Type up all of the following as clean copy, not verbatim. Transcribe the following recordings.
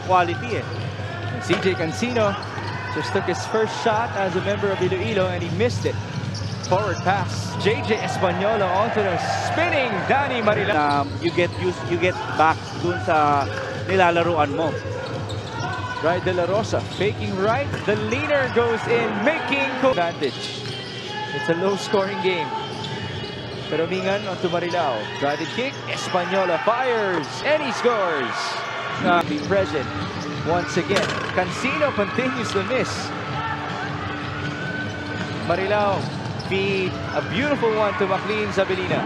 quality eh. CJ Cancino just took his first shot as a member of Iloilo and he missed it. Forward pass. JJ Espanola onto the spinning Danny Marilao. You get back dun sa nilalaruan mo. Right, De La Rosa faking right. The leaner goes in, making advantage. It's a low-scoring game. Peromingan onto Marilao. Driving kick. Espanola fires and he scores. Be present once again. Cancino continues to miss. Marilao feed a beautiful one to Maclean Zabilina.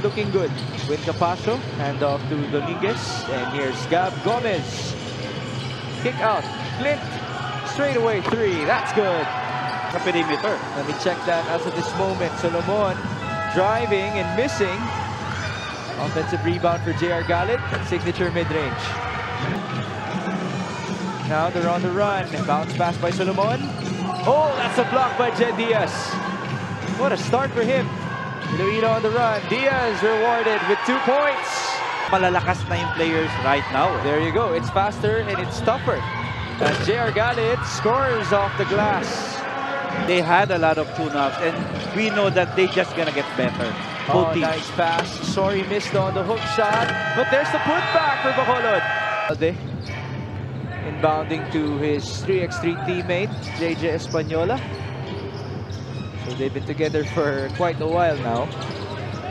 Looking good. With Capacio, hand off to Dominguez, and here's Gab Gomez. Kick out. Clint. Straight away three. That's good. Sa perimeter. Let me check that as of this moment. Solomon driving and missing. Offensive rebound for JR Galit. Signature mid-range. Now they're on the run. Bounce pass by Solomon. Oh, that's a block by Jed Diaz. What a start for him. Iloilo on the run. Diaz rewarded with 2 points. Malalakas na yung players right now. There you go. It's faster and it's tougher. As JR Galit scores off the glass. They had a lot of tune-ups and we know that they just gonna get better. Oh, nice pass. Sorry, missed on the hook shot. But there's the putback for Bacolod. Inbounding to his 3x3 teammate, JJ Espanola. So they've been together for quite a while now.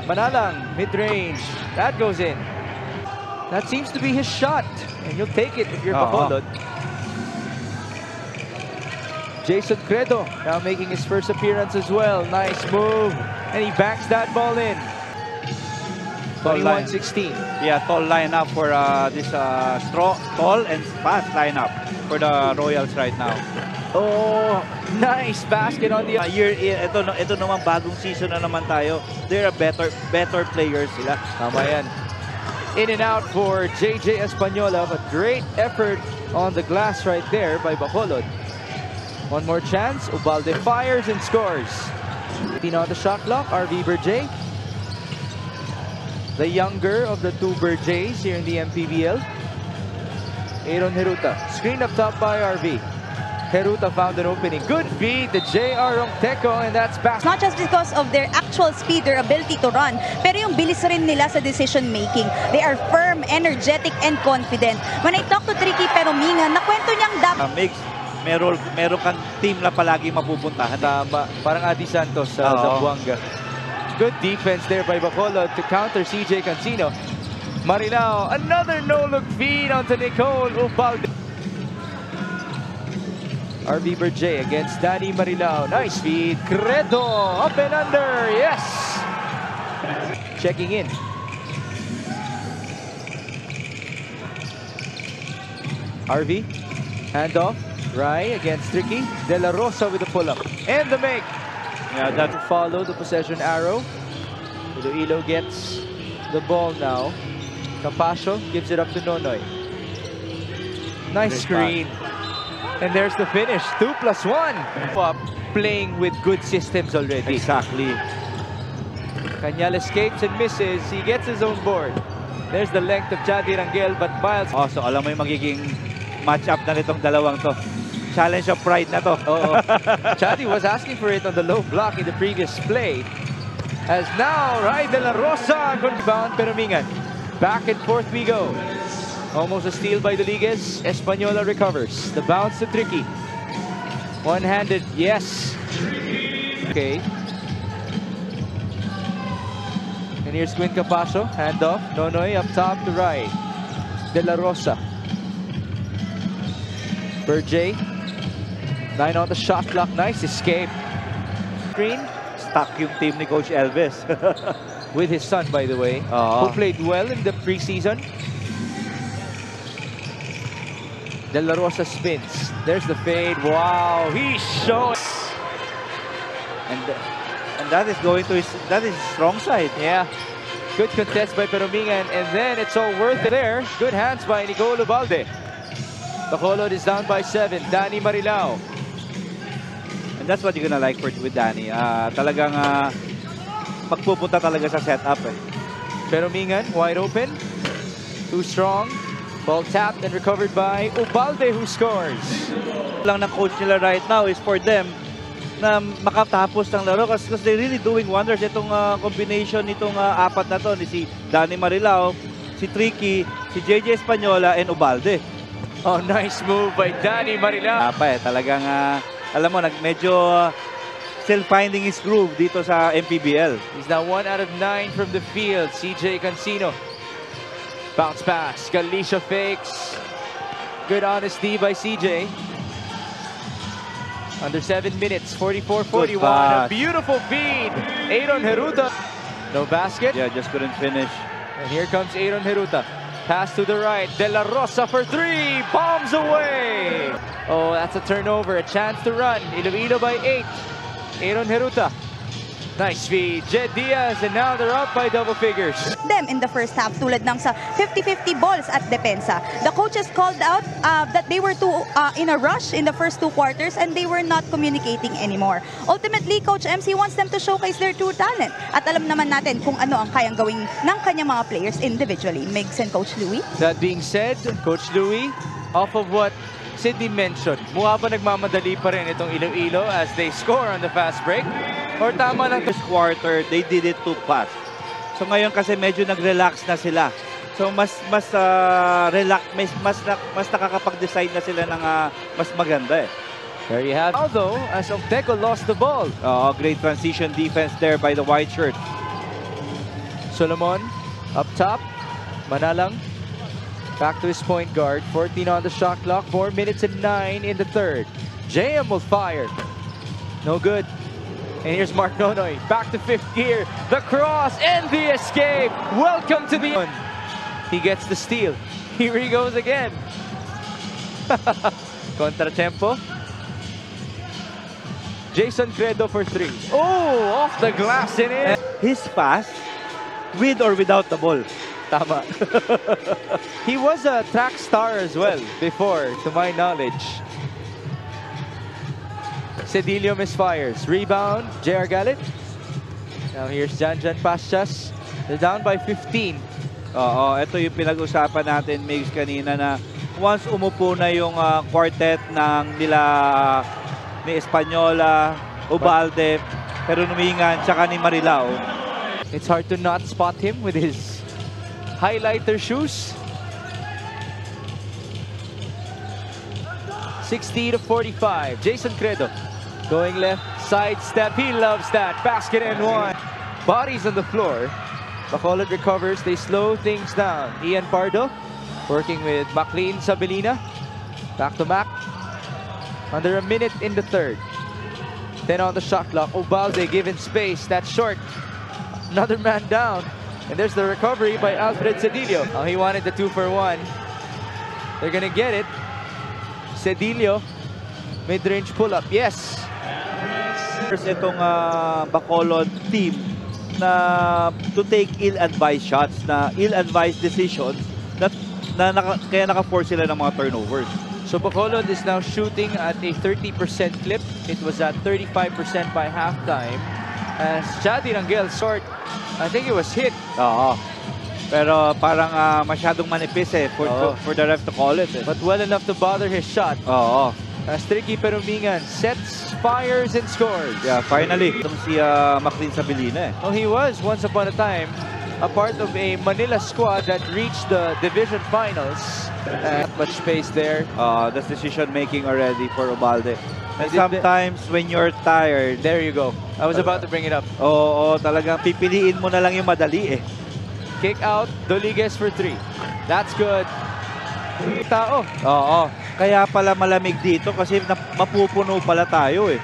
Manalang, mid-range. That goes in. That seems to be his shot. And you'll take it if you're Bacolod. Jason Credo now making his first appearance as well. Nice move. And he backs that ball in. 21-16. Yeah, tall lineup for this tall and fast lineup for the Royals right now. Oh, nice basket on the ito naman bagong season na naman tayo. They're a better players sila. Tama yan. In and out for JJ Espanola, but great effort on the glass right there by Bacolod. One more chance. Ubalde fires and scores. On the shot clock, RV Berjay. The younger of the two Berjays here in the MPBL. Aaron Heruta. Screen up top by RV. Heruta found an opening. Good feed to JR Ongteco, and that's back. Not just because of their actual speed, their ability to run, pero yung bilis rin nila sa decision making. They are firm, energetic, and confident. When I talk to Tricky Peromingan, nakwento niyang dapat meron kang team na palagi mapupuntahan. Tama. Parang Adi Santos sa Zamboanga. Good defense there by Bacolod to counter CJ Cancino. Marilao, another no-look feed onto Nicole Ubalde. RV Berjay against Danny Marilao. Nice feed. Credo up and under. Yes. Checking in. RV. Handoff. Rai against Tricky. De La Rosa with the pull-up. And the make. Yeah, that will follow the possession arrow. Iloilo gets the ball now. Capacio gives it up to Nonoy. Nice screen. And there's the finish. 2+1. Playing with good systems already. Exactly. Cañal escapes and misses. He gets his own board. There's the length of Chadi Rangel, but Miles. So alam mo yung magiging match-up na nitong dalawang to. Challenge of pride na to. Chadi was asking for it on the low block in the previous play. As now, Rai De La Rosa. Good rebound, Peromingan. Back and forth we go. Almost a steal by Dominguez. Espanola recovers. The bounce to Tricky. One-handed, yes. Okay. And here's Quinn Capacio. Handoff. Nonoy up top to Rai. De La Rosa. Berjay. 9 on the shot clock. Nice escape. Screen. Stuck yung team ni Coach Elvis. With his son, by the way. Who played well in the preseason. De La Rosa spins. There's the fade. Wow, he's showing. And that is going to his strong side. Yeah. Good contest by Peromingan, and then it's all worth it there. Good hands by Nicole Ubalde. Bacolod is down by 7. Danny Marilao. And that's what you're gonna like with Danny. Talagang pagpupunta talaga sa setup. Peromingan wide open. Too strong. Ball tapped and recovered by Ubalde, who scores. Lang ng coach nila right now is for them na makatapos ng laro kasi they're really doing wonders. Itong combination nitong apat na to, ni si Danny Marilao, si Tricky, si JJ Española, and Ubalde. Oh, nice move by Danny Marilao. Talagang alam mo, medyo still finding his groove dito sa MPBL. He's now 1 out of 9 from the field. CJ Cancino. Bounce pass. Galicia fakes. Good honesty by CJ. Under 7 minutes. 44-41. A beautiful feed. Aaron Heruta. No basket. Yeah, just couldn't finish. And here comes Aaron Heruta. Pass to the right. De La Rosa for 3. Bombs away. Oh, that's a turnover. A chance to run. Iloilo by 8. Aaron Heruta. Nice feed. Jed Diaz, and now they're up by double figures. Them in the first half, tulad ng sa 50-50 balls at depensa. The coaches called out that they were too in a rush in the first 2 quarters and they were not communicating anymore. Ultimately, Coach MC wants them to showcase their true talent. At alam naman natin kung ano ang kayang gawin ng kanyang mga players individually. Migs and Coach Louie. That being said, Coach Louie, off of what Sidney mentioned, mukha pa nagmamadali pa rin itong Iloilo as they score on the fast break? Or tama lang This quarter, they did it too fast. So ngayon kasi medyo nag-relax na sila. So mas relax, mas nakakapag-decide na sila ng mas maganda eh. There you have. Although, as Octeco lost the ball. Great transition defense there by the white shirt. Solomon up top. Manalang back to his point guard. 14 on the shot clock. 4 minutes and 9 in the third. JM will fire. No good. And here's Mark Nonoy. Back to 5th gear. The cross and the escape. Welcome to the... He gets the steal. Here he goes again. Contratempo. Jason Credo for 3. Oh, off the glass and in. He's fast with or without the ball. Tama. He was a track star as well before, to my knowledge. Cedillo misfires. Rebound, J.R. Galit. Now here's Janjan Pastas. They're down by 15. Ito yung pinag-usapan natin, Migs, kanina na once umupo na yung quartet ng ni Española, Ubalde, pero Numingan, tsaka ni Marilao. It's hard to not spot him with his highlighter shoes. 60-45. Jason Credo going left, side step. He loves that. Basket and 1. Bodies on the floor. Bacolod recovers. They slow things down. Ian Pardo working with MacLean Sabelina. Back to Mac. Under a minute in the third. 10 on the shot clock. Ubalde given space. That's short. Another man down. And there's the recovery by Alfred Cedillo. Oh, he wanted the 2-for-1. They're gonna get it. Cedillo, mid-range pull-up. Yes. Itong Bacolod team na to take ill-advised shots, na ill-advised decisions, kaya naka-force sila ng mga turnovers. So Bacolod is now shooting at a 30% clip. It was at 35% by halftime. As Chadi Rangel short, I think it was hit. Pero parang masyadong manipis for the ref to call it. But well enough to bother his shot. As Tricky Perumingan sets, fires, and scores. Yeah, finally. Itong si MacLean Sabelina. Oh, he was once upon a time a part of a Manila squad that reached the division finals. Not much space there. That's decision making already for Ubalde. And sometimes when you're tired, there you go. I was about to bring it up. Talagang pipiliin mo na lang yung madali eh. Kick out, Doliges for 3. That's good. Tao. Kaya pala malamig dito kasi mapupuno pala tayo eh.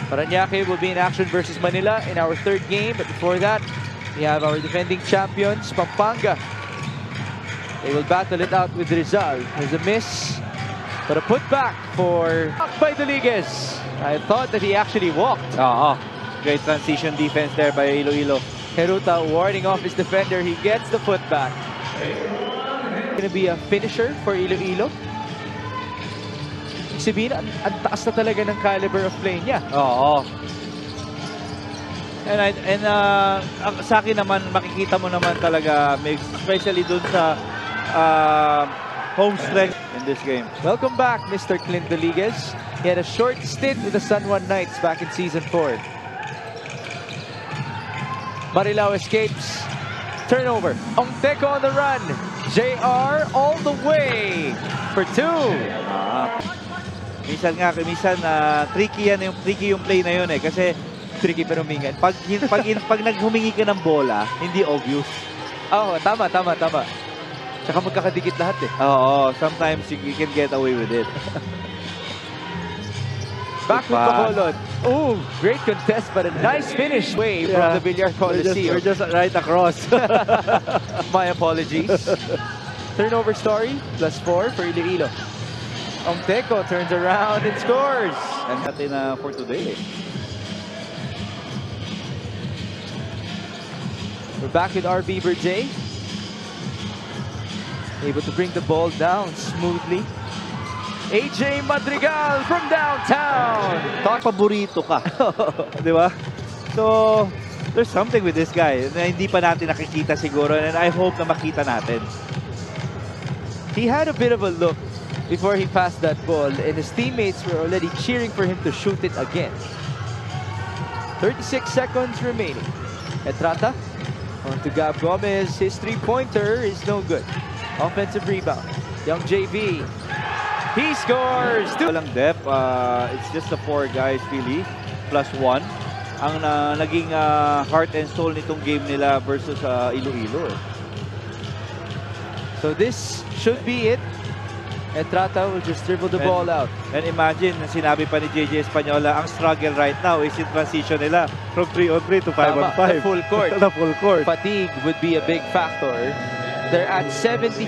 Parañaque will be in action versus Manila in our third game. But before that, we have our defending champions, Pampanga. They will battle it out with Rizal. There's a miss, but a putback by Doliges. I thought that he actually walked. Great transition defense there by Iloilo. Heruta warding off his defender. He gets the putback. Gonna be a finisher for Iloilo. Sabihin, ang taas na talaga ng caliber of play niya. Sa akin naman, makikita mo naman talaga, Migs, especially dun sa home stretch in this game. Welcome back, Mr. Clint Villegas. He had a short stint with the San Juan Knights back in Season 4. Marilao escapes. Turnover. Ongteco on the run. JR all the way for 2. Minsan tricky yung play na yun eh. Kasi Tricky pero humingan. pag naghumingi ka ng bola, hindi obvious. Oo, tama. Tsaka magkakadikit lahat eh. Oo, sometimes you can get away with it. Back with Bacolod. Ooh, great contest but a nice finish away from the Villar Coliseum. We're just right across. My apologies. Turnover story, +4 for Iloilo. Ongteco turns around and scores. And natin for today. We're back with RB Berjay. Able to bring the ball down smoothly. AJ Madrigal from downtown. Paborito ka. Di ba? So, there's something with this guy na hindi pa natin nakikita siguro, and I hope na makita natin. He had a bit of a look before he passed that ball, and his teammates were already cheering for him to shoot it again. 36 seconds remaining. Etrata on to Gab Gomez. His three-pointer is no good. Offensive rebound. Young JV. He scores! Walang depth. It's just the 4 guys really, +1. Ang naging heart and soul nitong game nila versus Iloilo. So this should be it. Etrata will just dribble the ball out. And imagine, sinabi pa ni JJ Española, ang struggle right now is in transition nila from 3-on-3 to 5-on-5. The full court. The full court. Fatigue would be a big factor. They're at 70.